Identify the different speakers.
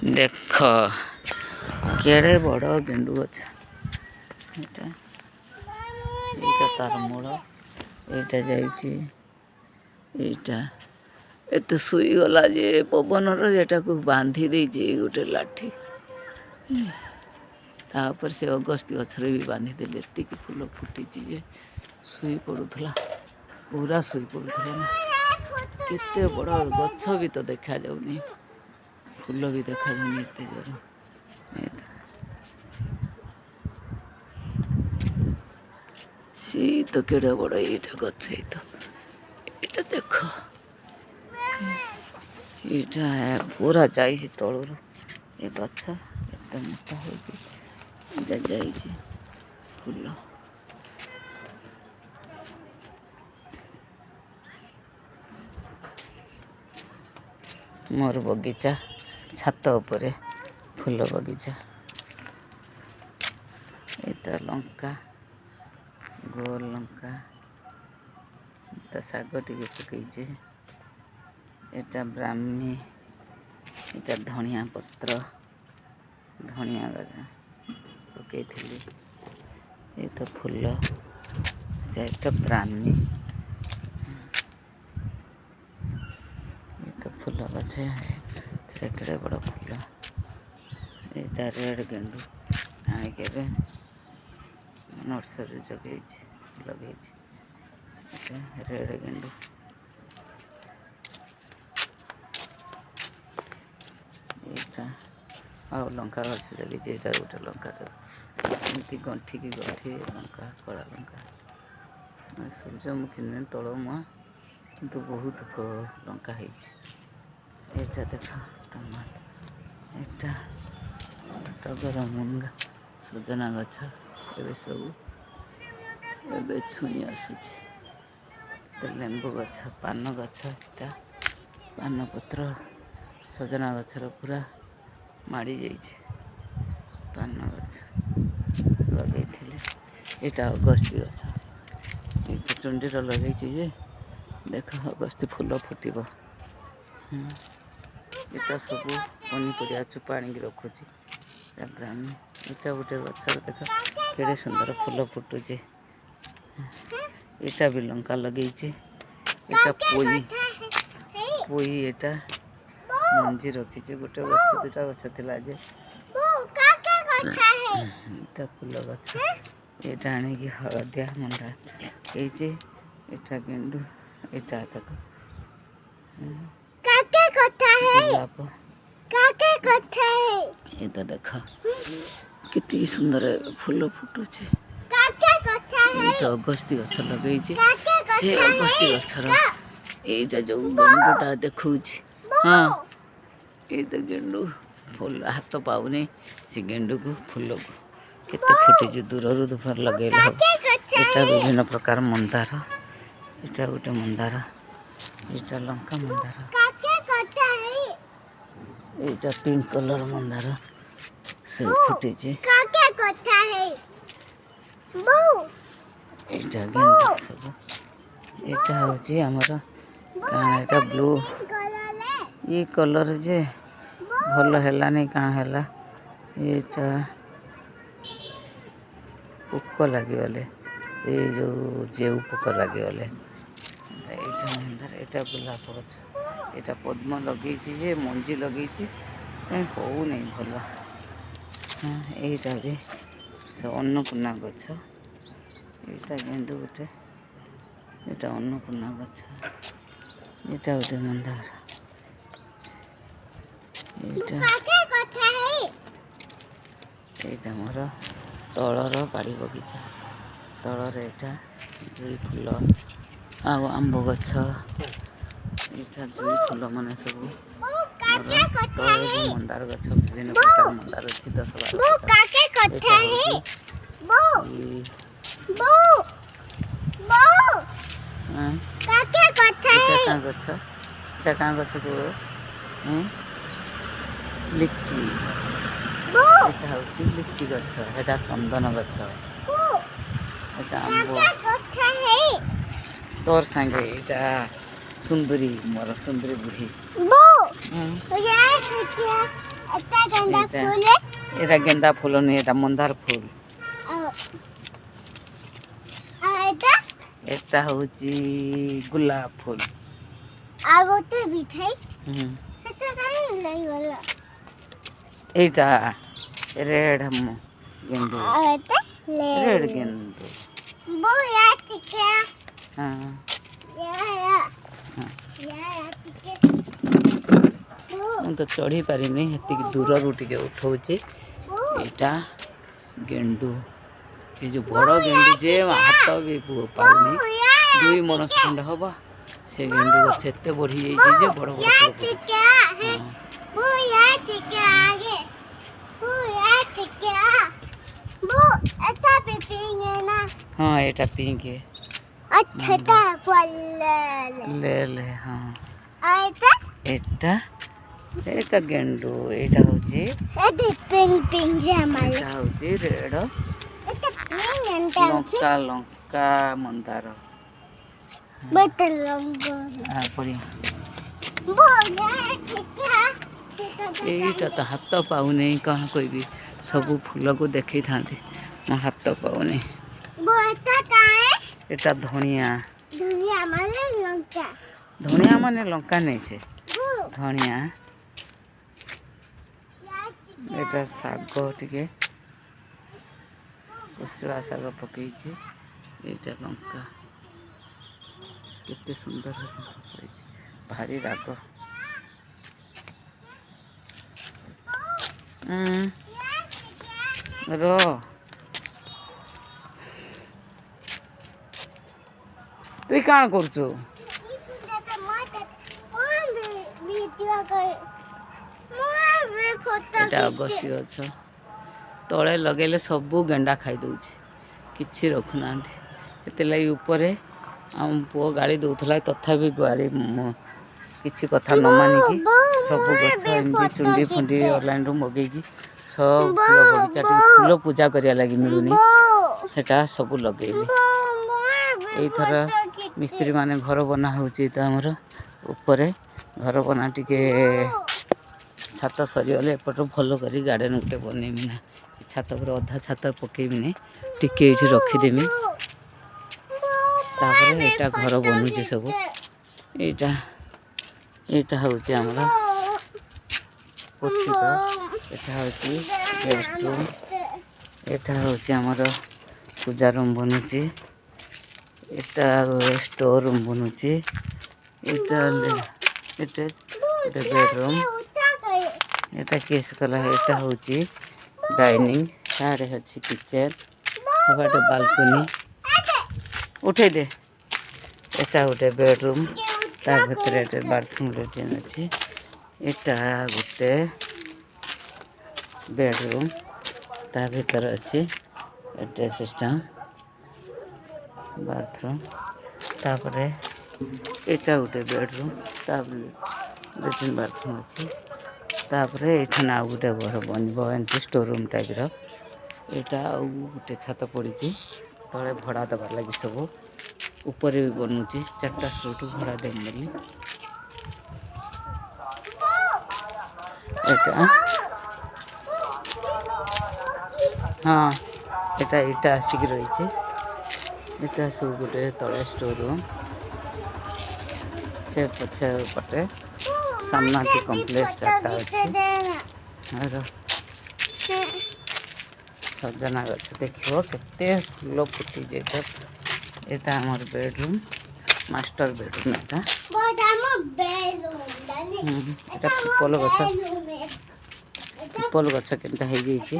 Speaker 1: देख केड़े बड़ गेंडू गछ एटा तार मूल एटा जाइटा एत शुईगला जे पवन को बांधी देजे गोटे लाठी तापर से अगस्ती गचर भी बांधी देले एति फूल फुटी जे शुई पड़ूला पूरा शुई पड़ूला ना केते बड़ गछ भी तो देखा जाउनी फूल भी देखा जाउनी एते जोर सी तो केड़े बड़ एटा गछ तो एटा देख एटा पूरा जाइए तलू ये गछ एत मोटा हो फूल मोर बगीचा छात उपरे फूल बगीचा एटा लंका गोल लंका तो शाग टे पकईचे एटा ब्राह्मी एटा धनिया पत्र धनिया गजा पकई ये तो फूल एटा ब्राह्मी ये तो फूल गछे केड़े बड़ फूल एटा रेड गेंडू आनिके नर्सरी लगे रेड गेंडू यहाँ लंका गछ लगे गोटे लंका एमती गंठी की गंठी लंका कड़ा लंका सूर्यमुखी नुहे तल मुआ किंतु बहुत लंका एटा देख टमाटो एटा टगर मुंगा सजना गछ एबे सब एबे छुई आसुची लेंबू गछ पान गछ एटा पान पत्र सजना गछर पूरा माड़ी जाइए पान गछ लगे यहाँ अगस्ती गछ ये चुंडीर लगे जे देख अगस्ती फूल फुटब यहाँ सब पनीपरिया चोपा आनिक रखुची ब्राह्मी यहाँ गोटे गचर देख केड़े सुंदर फूल फुटुचे यहाँ भी लंका लगे यहाँ पोई यहाँ मंजी रखी गोटे गछ दुटा गछ थिला जे एटा फूल गछ एटा आनिकी हलदिया मंडा एटा गेंडू एटा तक गोलाप ये तो देख कितनी सुंदर फूल फुटुचे अगस्ती गछ लगे से अगस्ती गछर एटा जो गेंडूटा देखा हाँ ये तो गेंडू फूल हाथ पाऊनी से गेंडू को फूल को केते फुटी दूर दूर लगे यहाँ विभिन्न प्रकार मंदार यहाँ गोटे मंदार यहाँ लंका मंदार यहाँ पिंक कलर मंदार से फुटी यहाँ गेंडू सब यहाँ हूँ आमर क्या ब्लू ये कलर जे भल है कहाँ है ये पोक लगिगले ये जो जेऊ पोक लगिगले यहाँ मंदार यहाँ गोलाप गछ यहाँ पद्म लगे मंजी लगे कहीं हो नहीं भल हाँ यहाँ भी सब अन्नपूर्णा गछ यहाँ गेंडू गोटे यहाँ अन्नपूर्णा गछ यहाँ गोटे मंदार यहाँ मोर तलर बाड़ी बगीचा तलर यहाँ जुई फूल आंब गछ यहाँ जुई फूल माने सब तल मंदार गछ विभिन्न प्रकार मंदार अच्छी 10-12 गछ को लिची এটা হচ্ছে লিচি গছ এটা চন্দন গছ এটা আম্ব তোর সাঙ্গে এটা সুন্দরী মোর সুন্দরী বুড়ি এটা গেন্দা ফুল নি, এটা মন্দার ফুল। এটা হচ্ছে গোলাপ ফুল। এইটা রেড গেন্দু, রেড গেন্দু। হ্যাঁ ମୁଁ ତ ଚଢ଼ି ପାରିନି, ସେତିକି ଦୂରରୁ ଟିକେ ଉଠଉଛି। ଏଇଟା ଗେଣ୍ଡୁ, ଏ ଯେଉଁ ବଡ଼ ଗେଣ୍ଡୁ ଯେ ହାତ ବି ପାଉନି, 2 ମଣସ ଖଣ୍ଡେ ହବ। ସେ ଗେଣ୍ଡୁ ଗଛ ଏତେ ବଢ଼ିଯାଇଛି ଯେ ବଡ଼ ବଡ଼ ହଁ ଏଇଟା ପିଙ୍କ ले ले। हाँ এটা এটা গেন্ডু, এটা হচ্ছে রেড লঙ্কা, লঙ্কা মন্ଦାର। এইটা ତ ହାତ ପାଉନି, କ'ଣ କହିବି, ସବୁ ଫୁଲକୁ ଦେଖେଇ ଥାନ୍ତି, ମୋ ହାତ ପାଉନି। এটা ধনিয়া, ধনিয়া মানে লঙ্কা নেই, সে ধনিয়া। এটা ଶାଗ, ଟିକେ କୁଶୁଳା ଶାଗ ପକେଇଛି। ଏଇଟା ଲଙ୍କା, କେତେ ସୁନ୍ଦର ପକେଇଛି, ଭାରି ରାଗ। ର তুই କାଣ କରୁଛୁ? ଏଇଟା ଅଗସ୍ତି ଗଛ, ତଳେ ଲଗେଇଲେ ସବୁ ଗେଣ୍ଡା ଖାଇଦେଉଛି, କିଛି ରଖୁନାହାନ୍ତି। ସେଥିଲାଗି ଉପରେ ଆମ ପୁଅ ଗାଳି ଦେଉଥିଲା, ତଥାପି ଗାଳି କିଛି କଥା ନ ମାନିକି ସବୁ ଗଛ ଏମିତି ଚୁଣ୍ଡି ଫୁଣ୍ଡି ଅନଲାଇନ୍ରୁ ମଗେଇକି ସବୁ ଫୁଲ ବଗିଚା, ଟିକେ ଫୁଲ ପୂଜା କରିବା ଲାଗି ମିଳୁନି, ସେଟା ସବୁ ଲଗେଇଲି। ଏଇଥର ମିସ୍ତ୍ରୀ ମାନେ ଘର ବନା ହେଉଛି ତ ଆମର ଉପରେ, ଘର ବନା ଟିକେ ଛାତ ସରିଗଲେ ଏପଟୁ ଭଲ କରି ଗାର୍ଡ଼େନ୍ ଗୋଟେ ବନେଇବି ନା, ଛାତ ଉପରେ ଅଧା ଛାତ ପକେଇବିନି, ଟିକେ ଏଇଠି ରଖିଦେମି। ତାପରେ ଏଇଟା ଘର ବନୁଛି ସବୁ। ଏଇଟା ଏଇଟା ହେଉଛି ଆମର ପୋଥିକ, ଏଇଟା ହେଉଛି ବେଡ଼ରୁମ୍, ଏଇଟା ହେଉଛି ଆମର ପୂଜା ରୁମ୍ ବନୁଛି, ଏଇଟା ଷ୍ଟୋର ରୁମ୍ ବନୁଛି, ଏଇଟା ବେଡ଼ରୁମ୍, ଏଇଟା କେସ୍ କଲା। ଏଇଟା ହେଉଛି ଡାଇନିଂ, ସାଡ଼େ ଅଛି କିଚେନ୍, ସେପଟେ ବାଲକୋନି। ଉଠେଇ ଦେ। ଏଇଟା ଗୋଟେ ବେଡ଼ରୁମ୍, ତା ଭିତରେ ଗୋଟେ ବାଥରୁମ୍ ଲାଟ୍ରିନ୍ ଅଛି। ଏଇଟା ଗୋଟେ ବେଡ଼ରୁମ୍, ତା ଭିତରେ ଅଛି ଡ୍ରେସ୍ ସିଷ୍ଟମ୍, ବାଥରୁମ୍। ତାପରେ ଏଇଟା ଗୋଟେ ବେଡ଼ରୁମ୍, ତା ଲାଟ୍ରିନ୍ ବାଥରୁମ୍ ଅଛି। ତାପରେ ଏଇଠି ଆଉ ଗୋଟେ ଘର ବନିବ, ଏମିତି ଷ୍ଟୋର ରୁମ୍ ଟାଇପ୍ର। ଏଇଟା ଆଉ ଗୋଟେ ଛାତ ପଡ଼ିଛି, ତଳେ ଭଡ଼ା ଦେବା ଲାଗି ସବୁ, ଉପରେ ବି ବନୁଛି। 4ଟା ସୁଟ୍ ଭଡ଼ା ଦେମି ବୋଲି। ଏଇଟା ହଁ, ଏଇଟା ଇଟା ଆସିକି ରହିଛି। ଏଇଟା ସବୁ ଗୋଟେ ତଳେ ଷ୍ଟୋର ରୁମ୍, ସେ ପଛ ପଟେ ସାମ୍ନାଟି କମ୍ପ୍ଲେକ୍ସ 4ଟା ଅଛି। ସଜନା ଗଛ ଦେଖିବ କେତେ ଫୁଲ ଫୁଟି ଯାଇଥାଏ। ଏଇଟା ଆମର ବେଡ଼ରୁମ୍, ମାଷ୍ଟର ବେଡ଼ରୁମ୍। ଏଇଟା ପିପଲ ଗଛ, ପିପଲ ଗଛ କେନ୍ତା ହେଇଯାଇଛି।